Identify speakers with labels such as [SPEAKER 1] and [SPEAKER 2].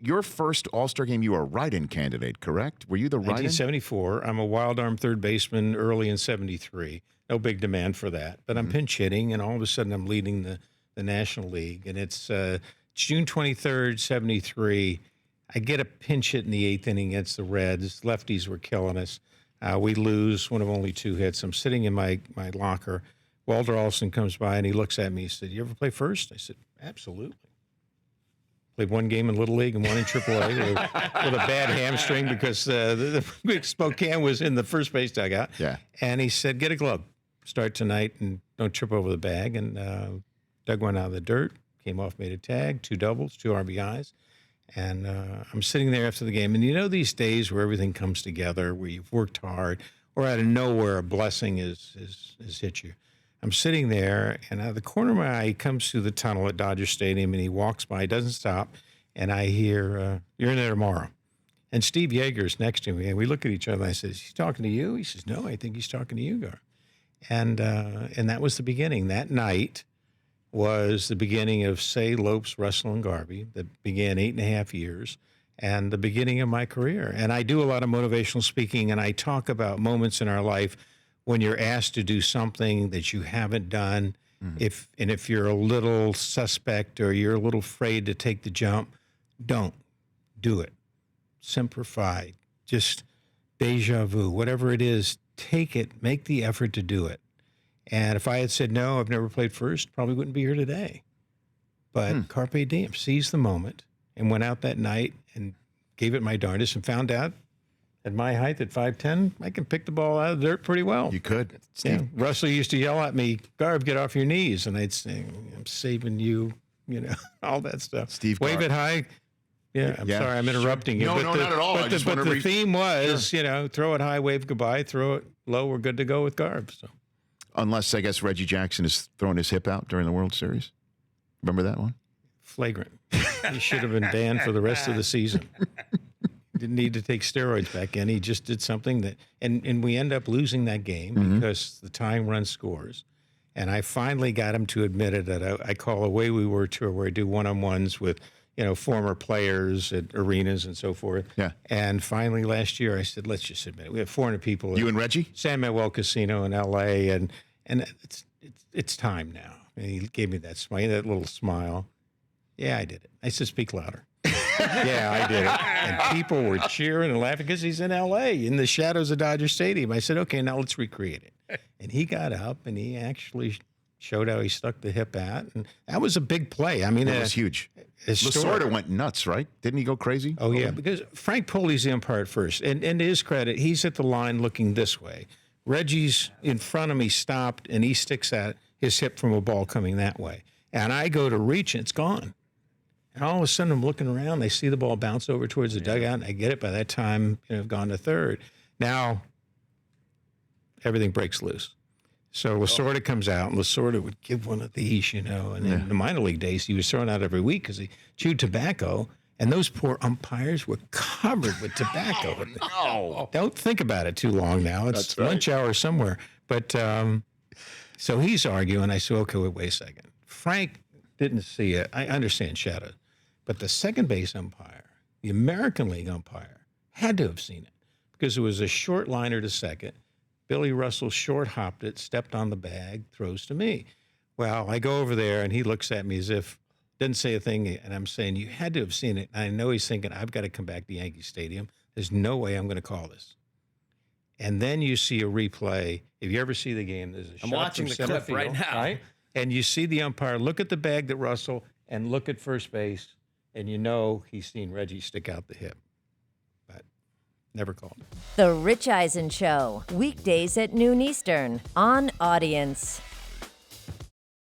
[SPEAKER 1] your first All-Star game, you were a write-in candidate, correct? Were you the write-in?
[SPEAKER 2] 1974. I'm a wild arm third baseman early in 73. No big demand for that. But I'm pinch hitting, and all of a sudden I'm leading the National League. And it's June 23rd, 73. I get a pinch hit in the 8th inning against the Reds. Lefties were killing us. We lose one of only 2 hits. I'm sitting in my locker. Walter Olson comes by, and he looks at me. He said, "You ever play first?" I said, "Absolutely." Played 1 game in Little League and 1 in AAA with a bad hamstring because the Spokane was in the first base dugout.
[SPEAKER 1] Yeah.
[SPEAKER 2] And he said, "Get a glove. Start tonight and don't trip over the bag." And dug one out of the dirt, came off, made a tag, 2 doubles, 2 RBIs. And I'm sitting there after the game. And you know these days where everything comes together, where you've worked hard, or out of nowhere a blessing has hit you. I'm sitting there, and out of the corner of my eye, he comes through the tunnel at Dodger Stadium, and he walks by, doesn't stop, and I hear, "You're in there tomorrow." And Steve Yeager's next to me, and we look at each other, and I said, "Is he talking to you?" He says, "No, I think he's talking to you, Gar." And that was the beginning. That night was the beginning of Say, Lopes, Russell, and Garvey that began 8.5 years, and the beginning of my career. And I do a lot of motivational speaking, and I talk about moments in our life when you're asked to do something that you haven't done, if you're a little suspect or you're a little afraid to take the jump, don't do it. Simplify, just deja vu, whatever it is, take it, make the effort to do it. And if I had said, "No, I've never played first," probably wouldn't be here today. But carpe diem, seize the moment, and went out that night and gave it my darndest and found out at my height, at 5'10", I can pick the ball out of the dirt pretty well.
[SPEAKER 1] You could.
[SPEAKER 2] Yeah. Russell used to yell at me, "Garb, get off your knees." And I'd say, "I'm saving you," all that stuff.
[SPEAKER 1] Steve
[SPEAKER 2] Wave
[SPEAKER 1] Garb.
[SPEAKER 2] it high. Yeah, I'm sorry, I'm interrupting you.
[SPEAKER 1] No, not at all.
[SPEAKER 2] But the theme was, throw it high, wave goodbye, throw it low, we're good to go with Garb. So.
[SPEAKER 1] Unless, I guess, Reggie Jackson is throwing his hip out during the World Series. Remember that one?
[SPEAKER 2] Flagrant. He should have been banned for the rest of the season. Didn't need to take steroids back in. He just did something that, and we end up losing that game because the tying run scores. And I finally got him to admit it at I call Away We Were tour, where I do one-on-ones with, former players at arenas and so forth. Yeah. And finally last year I said, let's just admit it. We have 400 people.
[SPEAKER 1] You and Reggie?
[SPEAKER 2] San Manuel Casino in L.A. And it's time now. And he gave me that little smile. Yeah, I did it. I said, "Speak louder." Yeah, I did it. And people were cheering and laughing because he's in L.A. in the shadows of Dodger Stadium. I said, "Okay, now let's recreate it." And he got up and he actually showed how he stuck the hip out. And that was a big play. I mean,
[SPEAKER 1] it was huge. Lasorda went nuts, right? Didn't he go crazy?
[SPEAKER 2] Oh, yeah, because Frank Pulley's the umpire at first. And to his credit, he's at the line looking this way. Reggie's in front of me, stopped, and he sticks out his hip from a ball coming that way. And I go to reach, and it's gone. And all of a sudden, I'm looking around. They see the ball bounce over towards the dugout, and I get it. By that time, I've gone to third. Now, everything breaks loose. So Lasorda comes out, and Lasorda would give one of these, and in the minor league days, he was thrown out every week because he chewed tobacco, and those poor umpires were covered with tobacco.
[SPEAKER 1] No.
[SPEAKER 2] Don't think about it too long now. It's lunch hour somewhere. But so he's arguing. I said, "Okay, wait a second." Frank didn't see it. I understand shadow. But the second base umpire, the American League umpire, had to have seen it because it was a short liner to second. Billy Russell short hopped it, stepped on the bag, throws to me. Well, I go over there, and he looks at me as if, didn't say a thing, and I'm saying, "You had to have seen it." And I know he's thinking, I've got to come back to Yankee Stadium. There's no way I'm going to call this. And then you see a replay. If you ever see the game, there's a shot
[SPEAKER 3] I'm watching
[SPEAKER 2] from
[SPEAKER 3] the
[SPEAKER 2] center
[SPEAKER 3] clip
[SPEAKER 2] field,
[SPEAKER 3] right now.
[SPEAKER 2] right? And you see the umpire look at the bag that Russell and look at first base, and he's seen Reggie stick out the hip. But never called it.
[SPEAKER 4] The Rich Eisen Show, weekdays at noon Eastern on Audience.